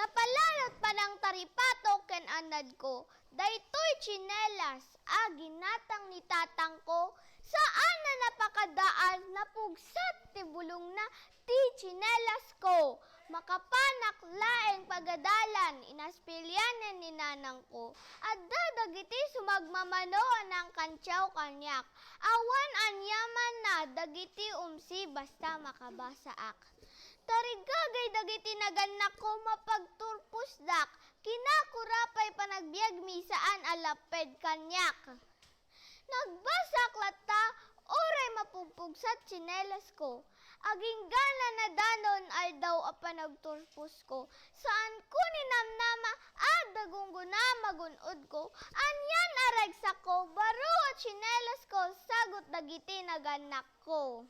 Napalalot pa ng taripato ken anad ko, daytoy tsinelas, ginatang ni tatang ko, saan na napakadaan, napugsat ti bulong na ti tsinelas ko. Makapanak laeng pagadalan, inaspilyanan ni nanang ko, adda dagiti sumagmamano anang kantyaw kanyak, awan anyaman na dagiti umsi basta makabasaak. Tarigagay dagiti naganak ko mapagturpusdak, kinakurapay panagbiag misaan alaped kanyak. Nagbasak lata, oray mapugpugsat tsinelas ko, aging gana na danon aldaw a panagturpus ko, saan ko ninamnama dagungguna magunod ko, anyan aragsak ko, baro at tsinelas ko, sagot dagiti naganak ko.